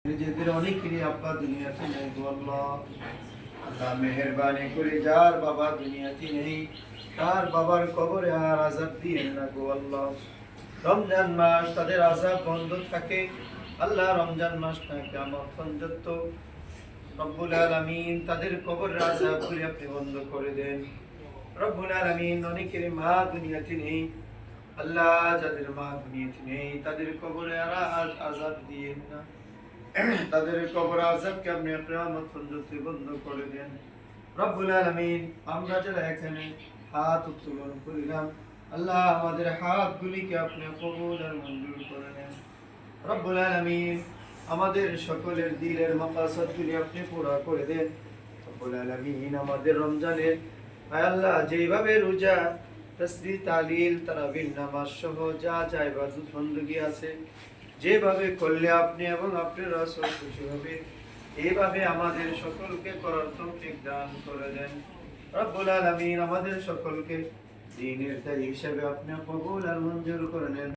নিজেদের অনেকেরই আব্বা দুনিয়াতে নেই গো আল্লাহ। আল্লাহ মেহেরবানি করে যার বাবা দুনিয়াতে নেই তার বাবার কবরে আর আযাব দিয়েন না গো আল্লাহ। রমজান মাস তাদের আযাব বন্ধ থাকে আল্লাহ, রমজান মাসটা কিয়ামত পর্যন্ত রব্বুল আলামিন তাদের কবরের আযাবগুলি আপনি বন্ধ করে দেন। রব্বুল আলামিন অনেকের মা দুনিয়াতে নেই আল্লাহ, যাদের মা দুনিয়াতে নেই তাদের কবরে আর আযাব দিয়েন না, তাদের কবর আযাবকে আপনি কিয়ামত পর্যন্ত বন্ধ করে দেন। রব্বুল আলামিন আমরা যারা এখানে হাত উত্তোলন করিলাম আল্লাহ, আমাদের হাতগুলিকে আপনি কবুল আর মঞ্জুর করে নেন। রব্বুল আলামিন আমাদের সকলের দিলের মাকাসাদগুলি আপনি পুরা করে দেন। রব্বুল আলামিন আমাদের রমজানের আয় আল্লাহ যেভাবে রোজা, তাসবিহ, তাহলিল, তারাবির নামাজ সহ যা যা ইবাদত বندگی আছে যেভাবে করলে আপনি এবং আপনার রাসূল খুশি হবে এইভাবে আমাদের সকলকে করার তৌফিক দান করে দেন। রব্বুল আলামিন আমাদের সকলকে দ্বীনের দায়ী হিসেবে আপনি কবুল আর মঞ্জুর করে নেন।